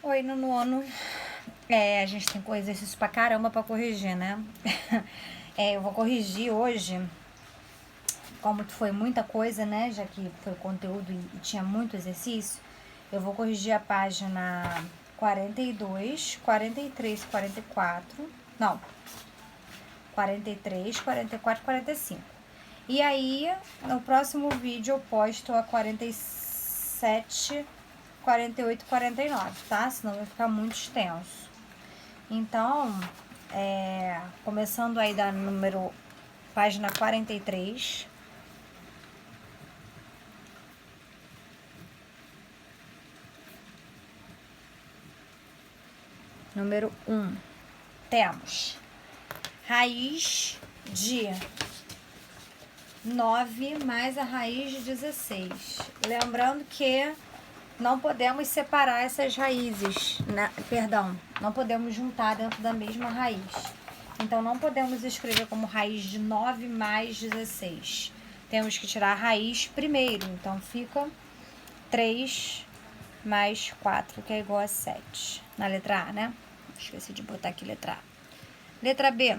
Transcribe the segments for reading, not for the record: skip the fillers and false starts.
Oi, no nono, a gente tem exercício pra caramba pra corrigir, né? Eu vou corrigir hoje, como foi muita coisa, né? Já que foi conteúdo e tinha muito exercício, eu vou corrigir a página 42, 43, 44, não, 43, 44, 45. E aí, no próximo vídeo eu posto a 47, 48, 49, tá? Senão vai ficar muito extenso. Então, começando aí da página 43. Número 1. Temos raiz de 9 mais a raiz de 16. Lembrando que não podemos separar essas raízes, né? Perdão, não podemos juntar dentro da mesma raiz. Então, não podemos escrever como raiz de 9 mais 16. Temos que tirar a raiz primeiro. Então, fica 3 mais 4, que é igual a 7. Na letra A, né? Esqueci de botar aqui letra A. Letra B.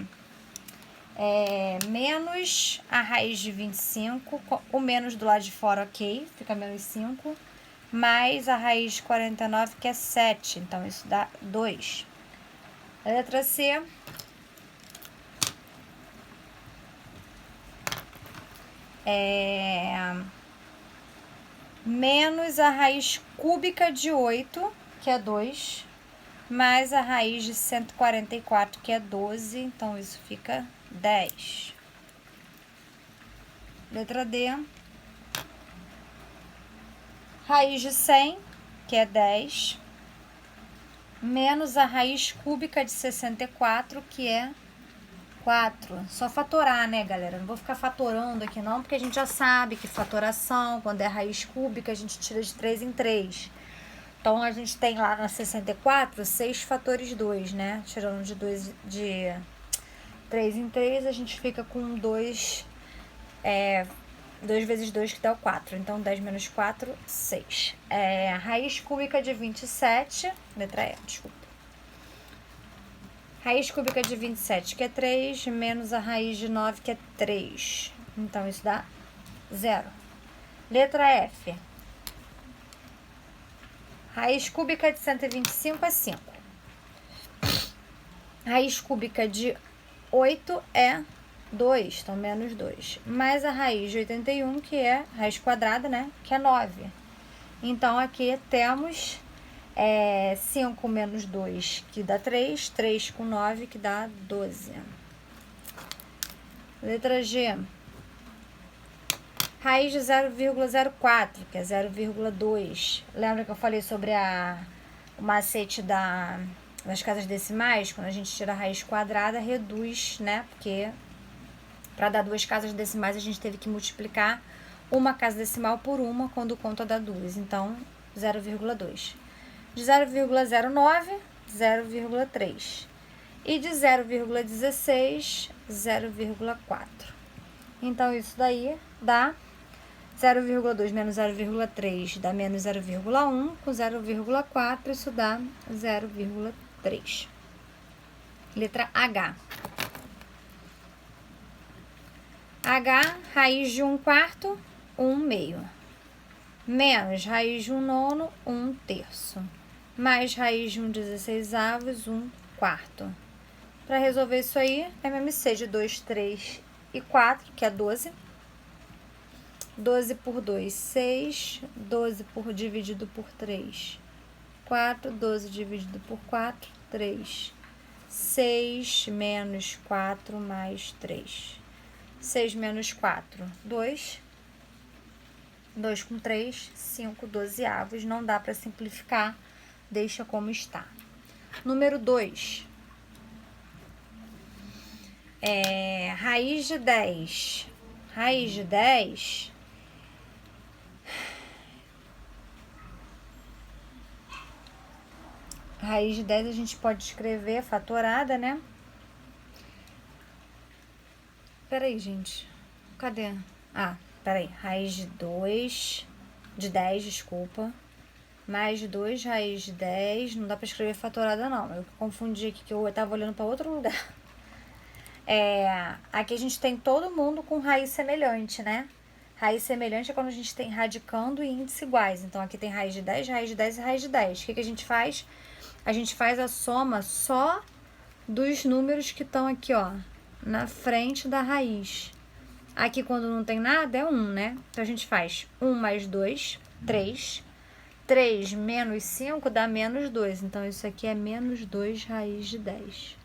Menos a raiz de 25. O menos do lado de fora, ok. Fica menos 5. Mais a raiz de 49, que é 7. Então, isso dá 2. A letra C. Menos a raiz cúbica de 8, que é 2. Mais a raiz de 144, que é 12. Então, isso fica 10. Letra D. Raiz de 100, que é 10. Menos a raiz cúbica de 64, que é 4. Só fatorar, né, galera? Não vou ficar fatorando aqui não, porque a gente já sabe que fatoração, quando é raiz cúbica, a gente tira de 3 em 3. Então, a gente tem lá na 64, 6 fatores 2, né? Tirando de 3 em 3, a gente fica com 2, 2 vezes 2, que dá o 4. Então, 10 menos 4, 6. Raiz cúbica de 27, letra E, desculpa. Raiz cúbica de 27, que é 3, menos a raiz de 9, que é 3. Então, isso dá 0. Letra F. Raiz cúbica de 125 é 5. Raiz cúbica de 8 é 2, então menos 2. Mais a raiz de 81, que é raiz quadrada, né? Que é 9. Então, aqui temos 5 menos 2, que dá 3. 3 com 9, que dá 12. Letra G. Raiz de 0,04, que é 0,2. Lembra que eu falei sobre o macete das casas decimais? Quando a gente tira a raiz quadrada, reduz, né? Porque para dar 2 casas decimais, a gente teve que multiplicar uma casa decimal por uma quando conta dá 2. Então, 0,2. De 0,09, 0,3. E de 0,16, 0,4. Então, isso daí dá 0,2 menos 0,3 dá menos 0,1. Com 0,4, isso dá 0,3. Letra H. H, raiz de 1/4, 1/2. Menos raiz de 1/9, 1/3. Mais raiz de 1/16, 1/4. Para resolver isso aí, MMC de 2, 3 e 4, que é 12. 12 por 2, 6. 12 dividido por 3, 4. 12 dividido por 4, 3. 6 menos 4 mais 3. 6 menos 4, 2. 2 com 3, 5 dozeavos. Não dá para simplificar, deixa como está. Número 2. Raiz de 10. Raiz de 10... Raiz de 10 a gente pode escrever fatorada, né? Peraí, gente. Cadê? Peraí. Raiz de 2, de 10, desculpa. mais 2 raiz de 10. Não dá para escrever fatorada, não. Eu confundi aqui, que eu estava olhando para outro lugar. Aqui a gente tem todo mundo com raiz semelhante, né? Raiz semelhante é quando a gente tem radicando e índice iguais. Então, aqui tem raiz de 10 e raiz de 10. O que a gente faz? A gente faz a soma só dos números que estão aqui, ó, na frente da raiz. Aqui, quando não tem nada, é 1, né? Então, a gente faz 1 mais 2, 3. 3 menos 5 dá menos 2. Então, isso aqui é menos 2 raiz de 10.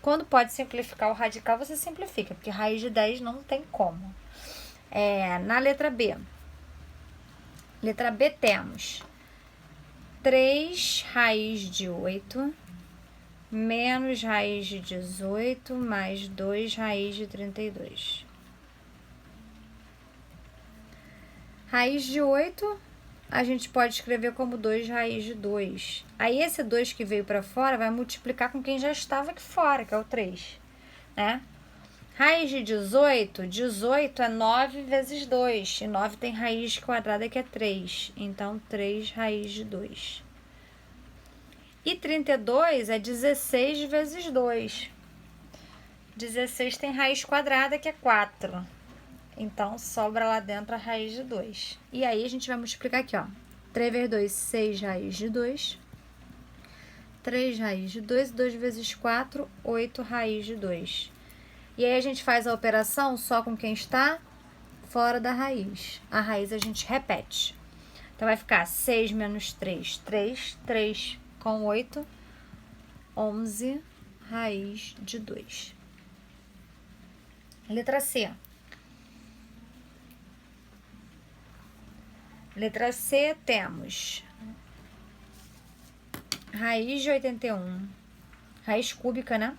Quando pode simplificar o radical, você simplifica, porque raiz de 10 não tem como. Na letra B. Letra B temos 3 raiz de 8 menos raiz de 18 mais 2 raiz de 32. Raiz de 8, a gente pode escrever como 2 raiz de 2. Aí, esse 2 que veio para fora vai multiplicar com quem já estava aqui fora, que é o 3, né? Raiz de 18, 18 é 9 vezes 2. E 9 tem raiz quadrada que é 3. Então, 3 raiz de 2. E 32 é 16 vezes 2. 16 tem raiz quadrada que é 4. Então, sobra lá dentro a raiz de 2. E aí, a gente vai multiplicar aqui, ó. 3 vezes 2, 6 raiz de 2. 3 raiz de 2. 2 vezes 4, 8 raiz de 2. E aí, a gente faz a operação só com quem está fora da raiz. A raiz a gente repete. Então, vai ficar 6 menos 3, 3. 3 com 8, 11 raiz de 2. Letra C. Letra C, temos raiz de 81, raiz cúbica, né?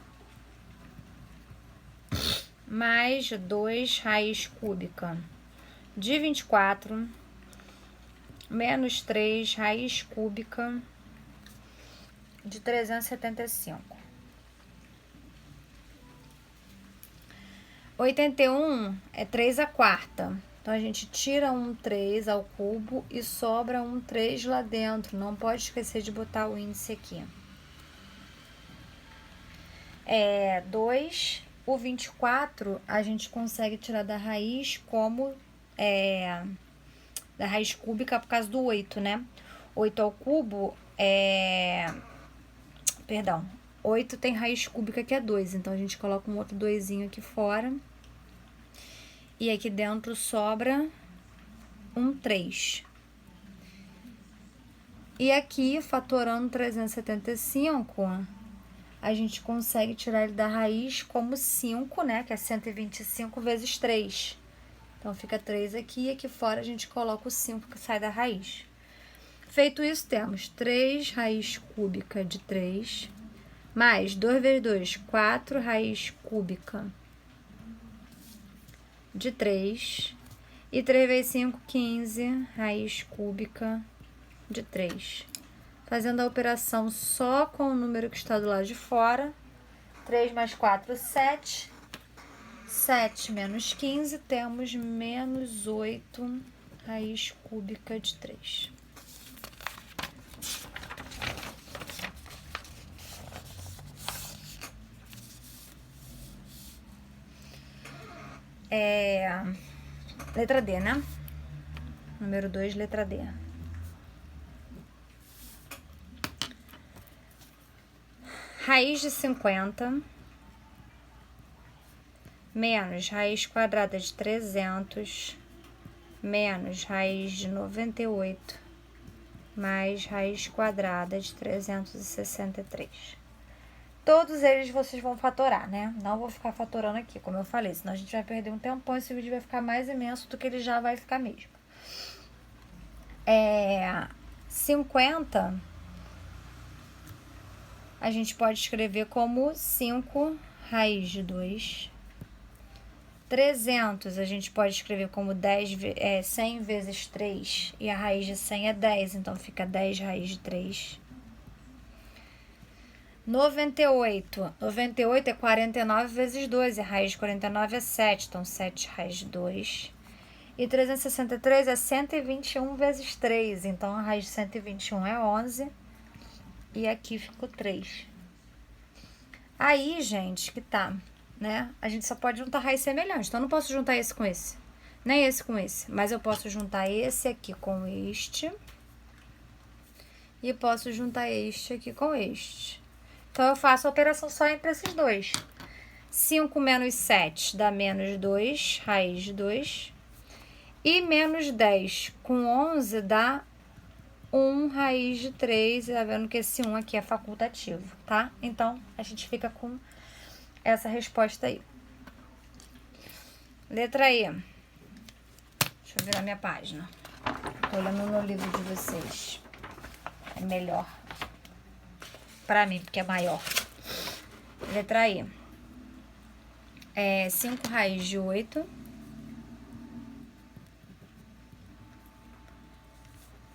Mais 2 raiz cúbica de 24, menos 3 raiz cúbica de 375. 81 é 3 à quarta. Então, a gente tira um 3 ao cubo e sobra um 3 lá dentro. Não pode esquecer de botar o índice aqui. 2. O 24, a gente consegue tirar da raiz como... da raiz cúbica por causa do 8, né? 8 ao cubo Perdão. 8 tem raiz cúbica que é 2. Então, a gente coloca um outro 2zinho aqui fora. E aqui dentro sobra um 3. E aqui, fatorando 375, a gente consegue tirar ele da raiz como 5, né? Que é 125 vezes 3. Então, fica 3 aqui e aqui fora a gente coloca o 5 que sai da raiz. Feito isso, temos 3 raiz cúbica de 3, mais 2 vezes 2, 4 raiz cúbica de 3, e 3 vezes 5, 15, raiz cúbica de 3. Fazendo a operação só com o número que está do lado de fora, 3 mais 4, 7. 7 menos 15, temos menos 8, raiz cúbica de 3. Letra D, né? Número 2, letra D. Raiz de 50 menos raiz quadrada de 300 menos raiz de 98 mais raiz quadrada de 363. Todos eles vocês vão fatorar, né? Não vou ficar fatorando aqui, como eu falei, senão a gente vai perder um tempão e esse vídeo vai ficar mais imenso do que ele já vai ficar mesmo. 50, a gente pode escrever como 5 raiz de 2. 300, a gente pode escrever como 100 vezes 3, e a raiz de 100 é 10, então fica 10 raiz de 3. 98 é 49 vezes 2, e a raiz de 49 é 7, então 7 raiz de 2. E 363 é 121 vezes 3. Então, a raiz de 121 é 11. E aqui ficou 3. Aí, gente, que tá, né? A gente só pode juntar raiz semelhante. Então, eu não posso juntar esse com esse. Nem esse com esse. Mas eu posso juntar esse aqui com este. E posso juntar este aqui com este. Então, eu faço a operação só entre esses dois. 5 menos 7 dá menos 2, raiz de 2. E menos 10 com 11 dá 1 raiz de 3. Tá vendo que esse 1 aqui é facultativo, tá? Então, a gente fica com essa resposta aí. Letra E. Deixa eu virar minha página. Tô olhando no livro de vocês. É melhor pra mim, porque é maior. Letra E. 5 raiz de 8.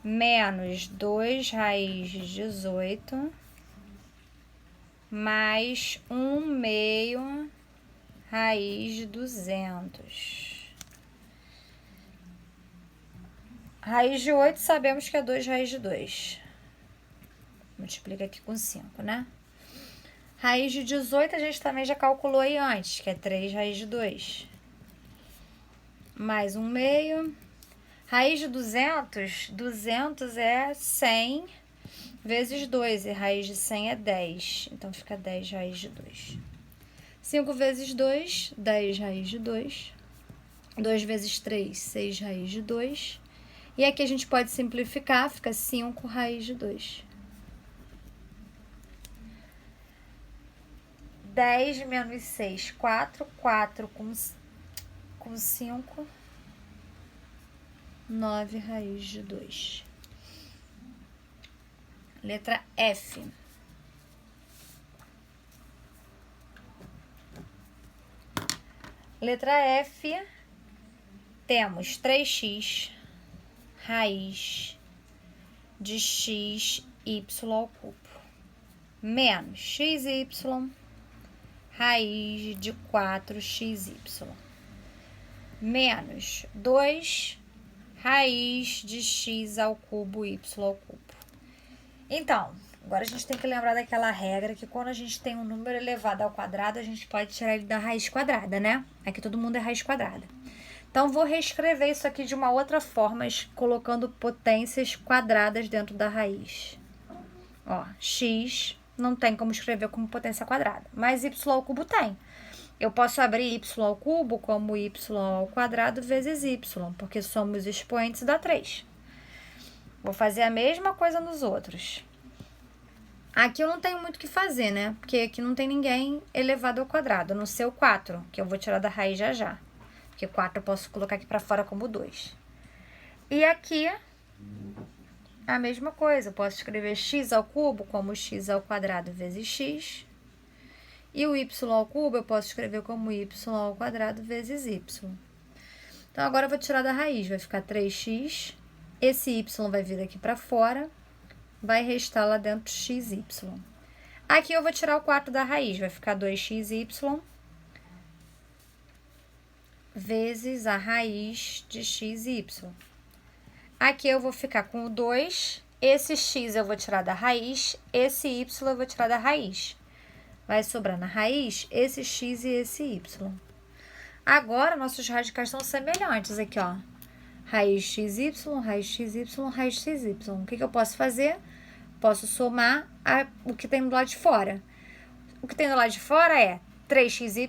Menos 2 raiz de 18. Mais 1 meio raiz de 200. Raiz de 8 sabemos que é 2 raiz de 2. Multiplica aqui com 5, né? Raiz de 18 a gente também já calculou aí antes, que é 3 raiz de 2. Mais 1 meio. Raiz de 200, 200 é 100 vezes 2, e raiz de 100 é 10. Então, fica 10 raiz de 2. 5 vezes 2, 10 raiz de 2. 2 vezes 3, 6 raiz de 2. E aqui a gente pode simplificar, fica 5 raiz de 2. 10 menos 6, 4. 4 com 5, 9 raiz de 2. Letra F. Letra F, temos 3x raiz de x y ao cubo menos xy raiz de 4xy menos 2 raiz de x ao cubo y ao cubo. Então, agora a gente tem que lembrar daquela regra que quando a gente tem um número elevado ao quadrado, a gente pode tirar ele da raiz quadrada, né? Aqui todo mundo é raiz quadrada. Então, vou reescrever isso aqui de uma outra forma, colocando potências quadradas dentro da raiz. Ó, x não tem como escrever como potência quadrada, mas y ao cubo tem. Eu posso abrir y ao cubo como y ao quadrado vezes y, porque somos expoentes dá 3. Vou fazer a mesma coisa nos outros. Aqui eu não tenho muito o que fazer, né? Porque aqui não tem ninguém elevado ao quadrado, a não ser o 4, que eu vou tirar da raiz já já. Porque 4 eu posso colocar aqui para fora como 2. E aqui, a mesma coisa. Eu posso escrever x ao cubo como x ao quadrado vezes x. E o y ao cubo eu posso escrever como y ao quadrado vezes y. Então, agora eu vou tirar da raiz. Vai ficar 3x. Esse y vai vir aqui para fora. Vai restar lá dentro xy. Aqui eu vou tirar o 4 da raiz. Vai ficar 2xy vezes a raiz de xy. Aqui eu vou ficar com o 2. Esse x eu vou tirar da raiz. Esse y eu vou tirar da raiz. Vai sobrar na raiz esse x e esse y. Agora, nossos radicais são semelhantes aqui, ó. Raiz xy, raiz xy, raiz xy. O que eu posso fazer? Posso somar o que tem do lado de fora. O que tem do lado de fora é 3xy,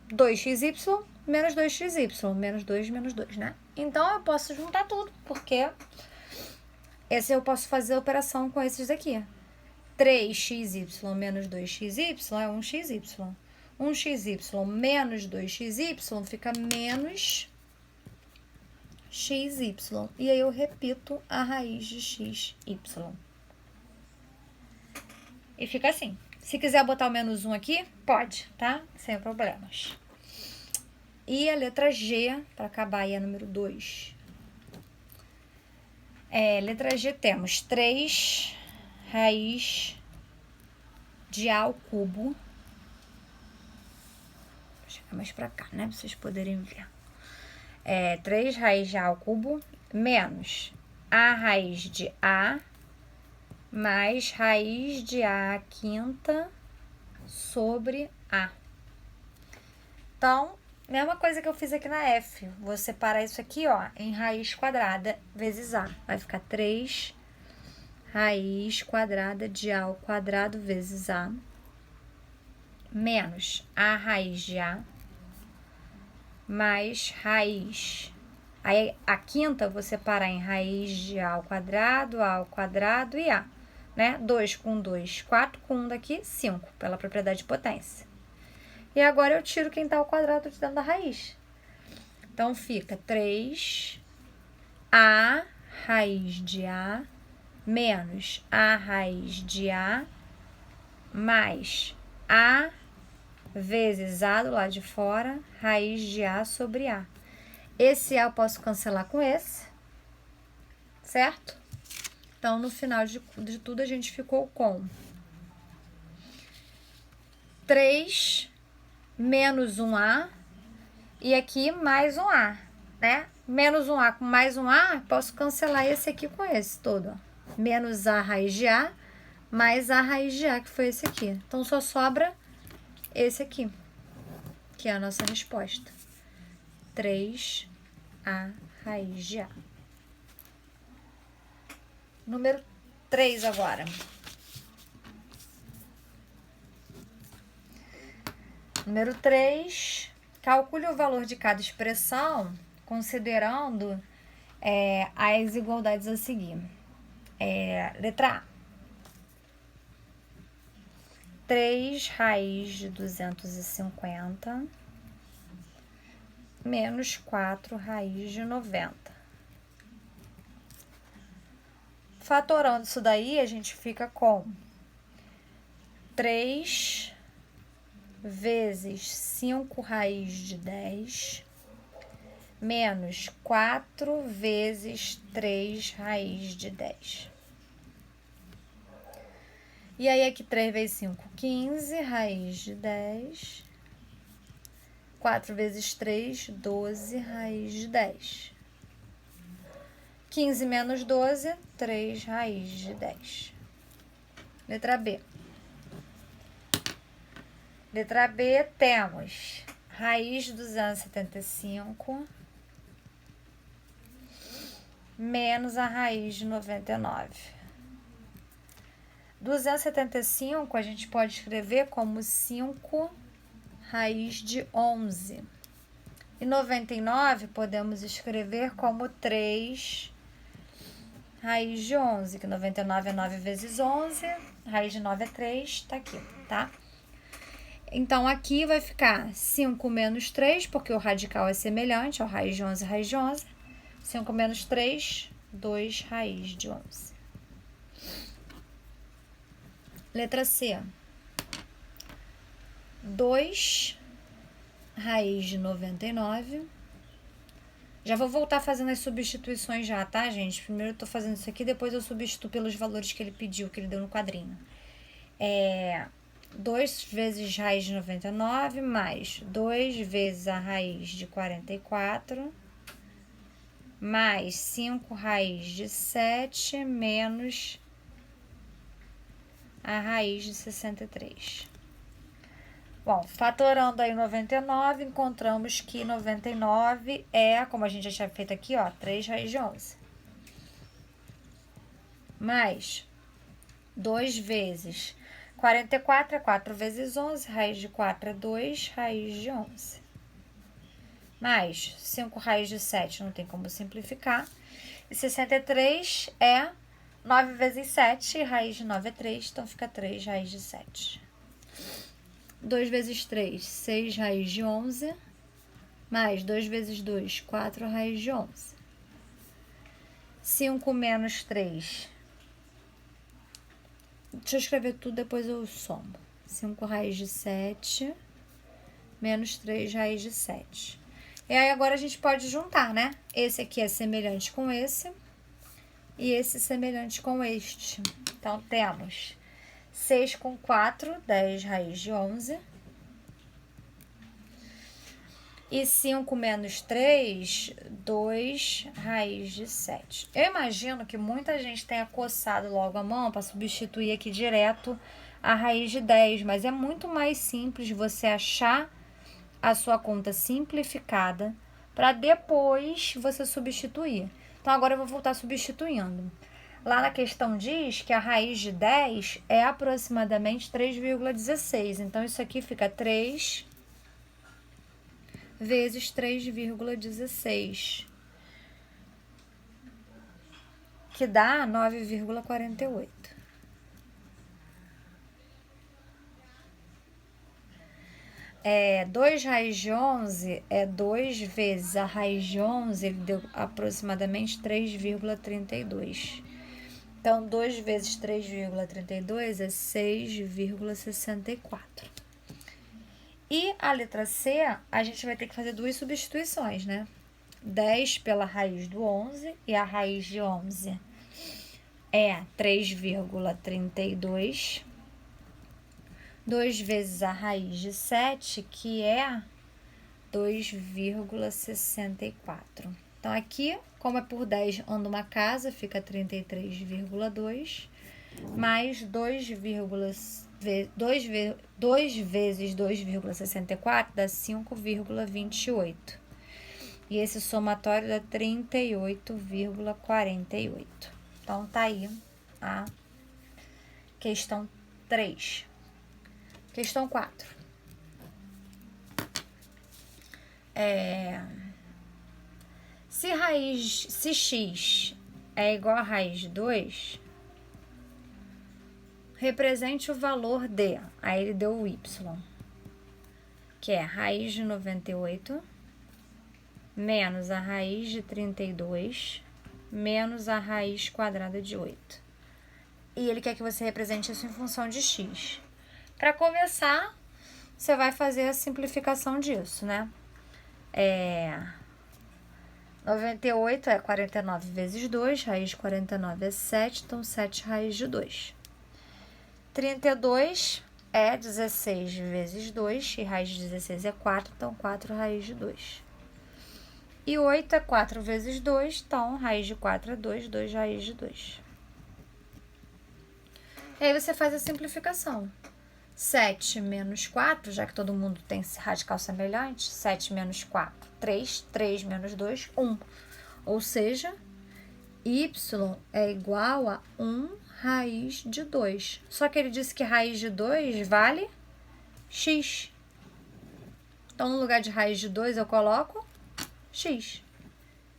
2xy, menos 2xy. Menos 2, menos 2, né? Então, eu posso juntar tudo, porque esse eu posso fazer a operação com esses aqui. 3xy menos 2xy é 1xy. 1xy menos 2xy fica menos xy. E aí eu repito a raiz de xy. E fica assim. Se quiser botar o menos 1 aqui, pode, tá? Sem problemas. E a letra G, para acabar aí, é número 2. Letra G temos 3 raiz de A ao cubo. Vou chegar mais pra cá, né? Pra vocês poderem ver. 3 raiz de A ao cubo menos A raiz de A mais raiz de A quinta sobre A. Então, mesma coisa que eu fiz aqui na F. Vou separar isso aqui, ó, em raiz quadrada vezes A. Vai ficar 3 raiz quadrada de A ao quadrado vezes A menos A raiz de A mais raiz. Aí, a quinta eu vou separar em raiz de A ao quadrado e A, né? 2 com 2, 4 com 1 daqui, 5, pela propriedade de potência. E agora eu tiro quem tá ao quadrado de dentro da raiz. Então, fica 3A raiz de A menos A raiz de A mais A vezes A do lado de fora, raiz de A sobre A. Esse A eu posso cancelar com esse, certo? Então, no final de tudo, a gente ficou com 3 menos 1A e aqui mais 1A, né? Menos 1A com mais 1A, posso cancelar esse aqui com esse todo, ó. Menos A raiz de A mais A raiz de A, que foi esse aqui. Então, só sobra esse aqui, que é a nossa resposta. 3A raiz de A. Número 3 agora. Número 3, calcule o valor de cada expressão, considerando as igualdades a seguir. Letra A. 3 raiz de 250 menos 4 raiz de 90. Fatorando isso daí, a gente fica com 3 vezes 5 raiz de 10 menos 4 vezes 3 raiz de 10. E aí, aqui 3 vezes 5, 15, raiz de 10. 4 vezes 3, 12, raiz de 10. 15 menos 12, 3 raiz de 10. Letra B. Letra B, temos raiz de 275 menos a raiz de 99. 275 a gente pode escrever como 5 raiz de 11. E 99 podemos escrever como 3 raiz de 11, que 99 é 9 vezes 11, raiz de 9 é 3, tá aqui, tá? Então, aqui vai ficar 5 menos 3, porque o radical é semelhante ao raiz de 11, raiz de 11. 5 menos 3, 2 raiz de 11. Letra C. 2 raiz de 99. Já vou voltar fazendo as substituições já, tá, gente? Primeiro eu tô fazendo isso aqui, depois eu substituo pelos valores que ele pediu, que ele deu no quadrinho. 2 vezes raiz de 99 mais 2 vezes a raiz de 44 mais 5 raiz de 7 menos a raiz de 63. Bom, fatorando aí 99, encontramos que 99 é, como a gente já tinha feito aqui, ó, 3 raiz de 11. Mais 2 vezes 44 é 4 vezes 11, raiz de 4 é 2, raiz de 11. Mais 5 raiz de 7, não tem como simplificar. E 63 é 9 vezes 7, raiz de 9 é 3, então fica 3 raiz de 7. 2 vezes 3, 6 raiz de 11, mais 2 vezes 2, 4 raiz de 11. 5 menos 3. Deixa eu escrever tudo, depois eu somo. 5 raiz de 7, menos 3 raiz de 7. E aí, agora a gente pode juntar, né? Esse aqui é semelhante com esse, e esse semelhante com este. Então, temos 6 com 4, 10 raiz de 11. E 5 menos 3, 2 raiz de 7. Eu imagino que muita gente tenha coçado logo a mão para substituir aqui direto a raiz de 10, mas é muito mais simples você achar a sua conta simplificada para depois você substituir. Então, agora eu vou voltar substituindo. Lá na questão diz que a raiz de 10 é aproximadamente 3,16. Então, isso aqui fica 3 vezes 3,16, que dá 9,48. É, 2 raiz de 11 é 2 vezes a raiz de 11, ele deu aproximadamente 3,32. Então, 2 vezes 3,32 é 6,64. E a letra C, a gente vai ter que fazer duas substituições, né? 10 pela raiz do 11, e a raiz de 11 é 3,32. 2 vezes a raiz de 7, que é 2,64. Então, aqui, como é por 10, anda uma casa, fica 33,2, mais 2 vezes 2,64 dá 5,28. E esse somatório dá 38,48. Então, tá aí a questão 3. Questão 4. Se x é igual a raiz de 2, represente o valor de... Aí ele deu o y, que é raiz de 98, menos a raiz de 32, menos a raiz quadrada de 8. E ele quer que você represente isso em função de x. Para começar, você vai fazer a simplificação disso, né? 98 é 49 vezes 2, raiz de 49 é 7, então 7 raiz de 2. 32 é 16 vezes 2, e raiz de 16 é 4, então 4 raiz de 2. E 8 é 4 vezes 2, então raiz de 4 é 2, 2 raiz de 2. E aí você faz a simplificação. 7 menos 4, já que todo mundo tem radical semelhante, 7 menos 4, 3, 3 menos 2, 1. Ou seja, y é igual a 1 raiz de 2. Só que ele disse que raiz de 2 vale x. Então, no lugar de raiz de 2, eu coloco x.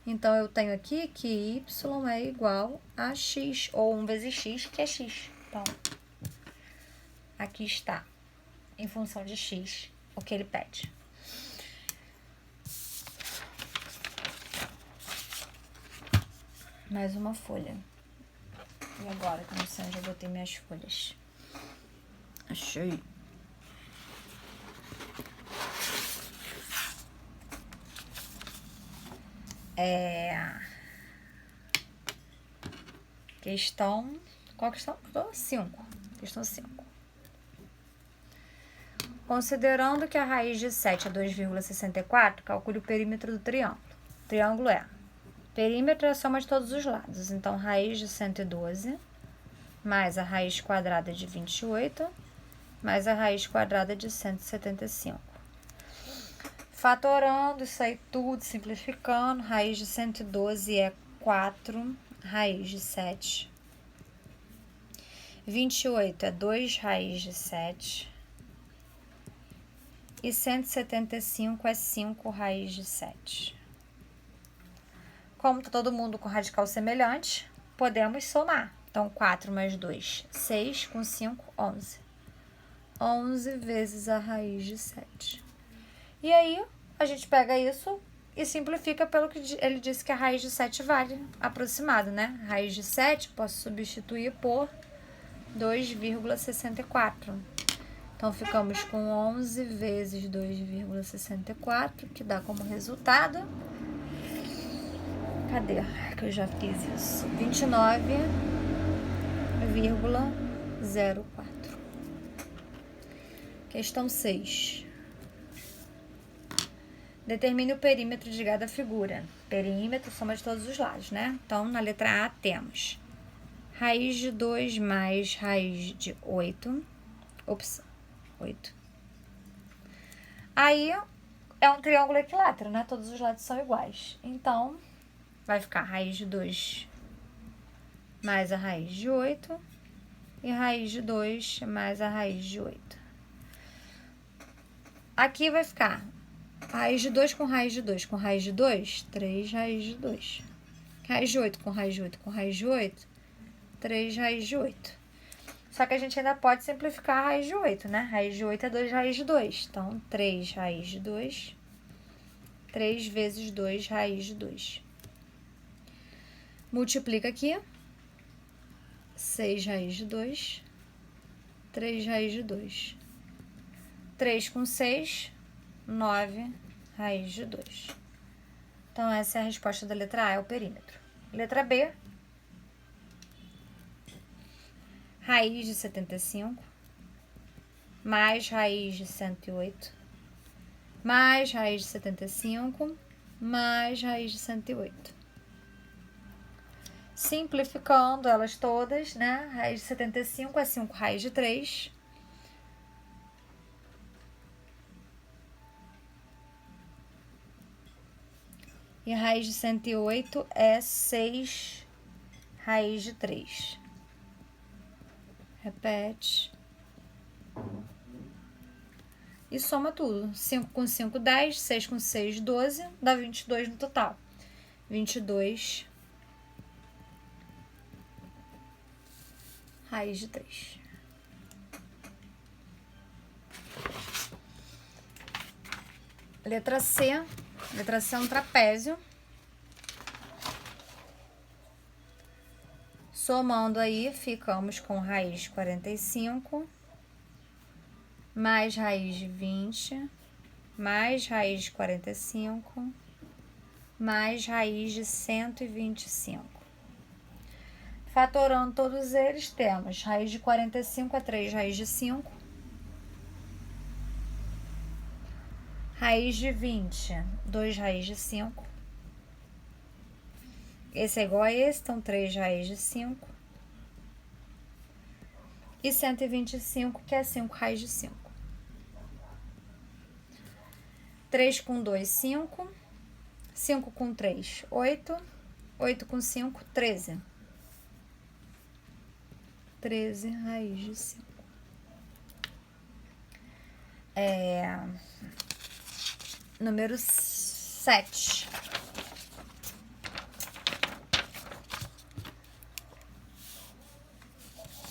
Então, eu tenho aqui que y é igual a x, ou 1 vezes x, que é x. Então, aqui está, em função de x, o que ele pede. Mais uma folha. E agora, que eu não sei onde eu botei minhas folhas. Achei. Questão... Qual questão? 5. Questão 5. Considerando que a raiz de 7 é 2,64, calcule o perímetro do triângulo. O triângulo é... Perímetro é a soma de todos os lados. Então, raiz de 112, mais a raiz quadrada de 28, mais a raiz quadrada de 175. Fatorando isso aí tudo, simplificando, raiz de 112 é 4, raiz de 7. 28 é 2 raiz de 7. E 175 é 5 raiz de 7. Como está todo mundo com radical semelhante, podemos somar. Então, 4 mais 2, 6, com 5, 11. 11 vezes a raiz de 7. E aí, a gente pega isso e simplifica pelo que ele disse que a raiz de 7 vale, aproximado, né? Raiz de 7 posso substituir por 2,64. Então, ficamos com 11 vezes 2,64, que dá como resultado... Cadê? Que eu já fiz isso. 29,04. Questão 6. Determine o perímetro de cada figura. Perímetro, soma de todos os lados, né? Então, na letra A temos raiz de 2 mais raiz de 8. Ops, 8. Aí, é um triângulo equilátero, né? Todos os lados são iguais. Então, vai ficar raiz de 2 mais a raiz de 8 e raiz de 2 mais a raiz de 8. Aqui vai ficar raiz de 2 com raiz de 2 com raiz de 2, 3 raiz de 2. Raiz de 8 com raiz de 8 com raiz de 8, 3 raiz de 8. Só que a gente ainda pode simplificar a raiz de 8, né? Raiz de 8 é 2 raiz de 2. Então, 3 raiz de 2, 3 vezes 2 raiz de 2. Multiplica aqui. 6 raiz de 2, 3 raiz de 2. 3 com 6, 9 raiz de 2. Então, essa é a resposta da letra A, é o perímetro. Letra B. Raiz de 75, mais raiz de 108, mais raiz de 75, mais raiz de 108. Simplificando elas todas, né? Raiz de 75 é 5 raiz de 3. E raiz de 108 é 6 raiz de 3. Repete. E soma tudo. 5 com 5, 10. 6 com 6, 12. Dá 22 no total. 22 raiz de 3. Letra C. Letra C é um trapézio. Somando aí, ficamos com raiz de 45, mais raiz de 20, mais raiz de 45, mais raiz de 125. Fatorando todos eles, temos raiz de 45 é 3 raiz de 5. Raiz de 20, 2 raiz de 5. Esse é igual a esse, então 3 raiz de 5. E 125, que é 5 raiz de 5. 3 com 2, 5. 5 com 3, 8. 8 com 5, 13. 13 raiz de 5. Número 7.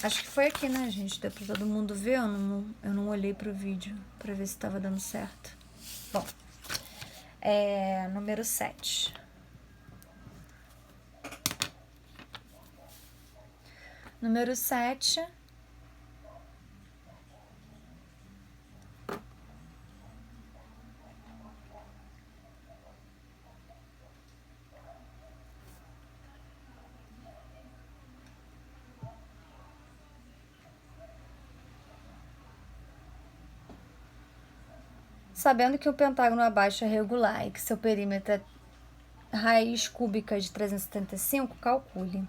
Acho que foi aqui, né, gente? Deu pra todo mundo ver. Eu não olhei pro vídeo pra ver se tava dando certo. Bom, número 7. Número 7. Sabendo que o pentágono abaixo é regular e que seu perímetro é raiz cúbica de 375, calcule.